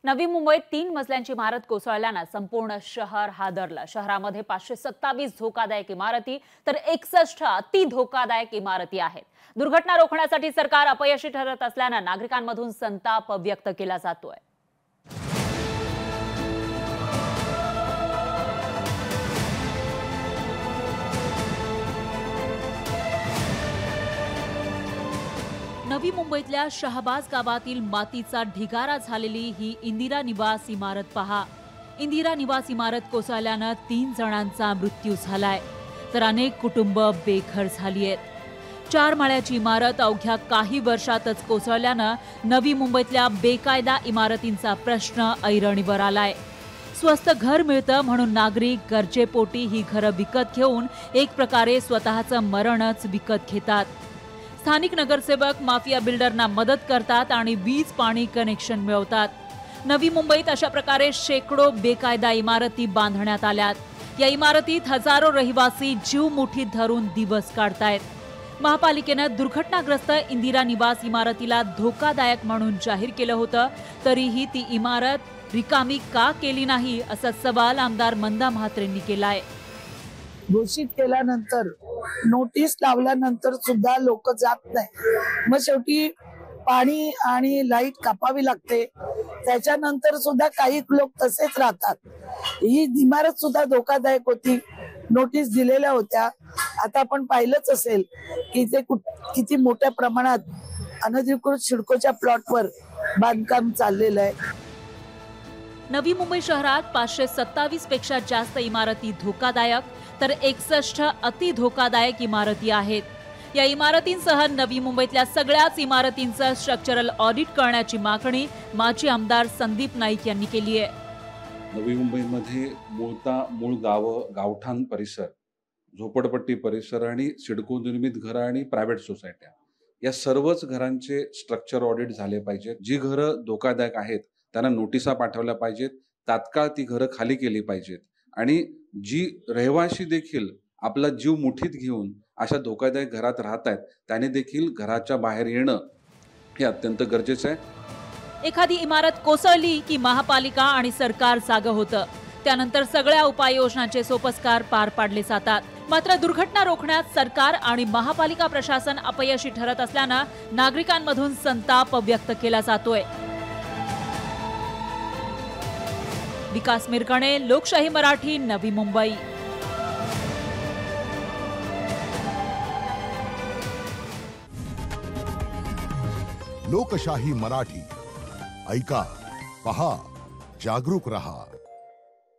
नवी मुंबईत 3 मजल्यांची इमारत कोसळल्याने संपूर्ण शहर हादरलं। शहरामध्ये 527 धोकादायक इमारती तर 61 अति धोकादायक इमारती आहेत। दुर्घटना रोखण्यासाठी सरकार अपयशी ठरत असल्याने नागरिकांमधून संताप व्यक्त केला जातोय। नवी मुंबईतल्या शहाबाज गावातील मातीचा ढिगारा झालेली ही इंदिरा निवास इमारत पहा। इंदिरा निवास इमारत कोसळल्याने 3 जणांचा मृत्यू झालाय तर अनेक कुटुंब बेघर झाली आहेत। 4 माळ्याची इमारत अवघ्या काही वर्षातच कोसळल्याने नवी मुंबईतल्या बेकायदा इमारतींचा प्रश्न ऐरणीवर आलाय। स्वस्त घर मिळतं म्हणून नागरिक गरजेपोटी ही घरं विकत घेऊन एक प्रकारे स्वतःचं मरणच विकत घेतात। स्थानिक नगरसेवक माफिया बिल्डरना मदत करतात आणि वीज पाणी कनेक्शन मिळवतात। नवी मुंबईत अशा प्रकारे शेकडो बेकायदा इमारती बांधण्यात आल्यात। या इमारतीत हजारो रहिवासी जीव मुठीत धरून दिवस काढतायत। महापालिकेने दुर्घटनाग्रस्त इंदिरा निवास इमारतीला धोकादायक म्हणून जाहीर केलं होतं, तरीही ती इमारत रिकामी का केली नाही असा सवाल आमदार मंदा म्हात्रेंनी केलाय। घोषित केल्यानंतर नोटीस लावल्यानंतर सुद्धा लोक जात नाही। मग शेवटी पाणी आणि लाईट कापावी लागते। त्याच्यानंतर सुद्धा काही लोक तसेच राहतात। ही इमारत सुद्धा धोकादायक होती, नोटीस दिलेल्या होत्या। आता आपण पाहिलंच असेल की ते किती मोठ्या प्रमाणात अनधिकृत सिडकोच्या प्लॉटवर बांधकाम चाललेलं आहे। नवी मुंबई शहरात 527 पेक्षा जास्त इमारती धोकादायक तर 61 अति धोकादायक इमारती आहेत। या इमारतींसह नवी मुंबईतल्या सगळ्याच इमारतींचं स्ट्रक्चरल ऑडिट करण्याची मागणी माजी आमदार संदीप नाईक यांनी केली आहे। नवी मुंबईमध्ये मूळ गावठाण परिसर, झोपडपट्टी परिसर आणि सिडको निर्मित घरं आणि प्रायव्हेट सोसायट्या या सर्वच घरांचे स्ट्रक्चर ऑडिट झाले पाहिजेत। जी घरं धोकादायक आहेत त्यांना नोटिसा पाठवल्या पाहिजेत, तात्काळ ती घरं खाली केली पाहिजेत आणि जी रहिवासी देखील आपला जीव मुठीत घेऊन अशा धोकादायक घरात राहत आहेत त्याने देखील घराच्या बाहेर येणं हे अत्यंत गरजेचं आहे। एखादी इमारत कोसळली की महापालिका आणि सरकार जागं होतं, त्यानंतर सगळ्या उपाययोजनांचे सोपस्कार पार पाडले जातात। मात्र दुर्घटना रोखण्यात सरकार आणि महापालिका प्रशासन अपयशी ठरत असल्यानं नागरिकांमधून संताप व्यक्त केला जातोय। विकास मिरकणे, लोकशाही मराठी, नवी मुंबई। लोकशाही मराठी ऐका, पहा, जागरूक रहा।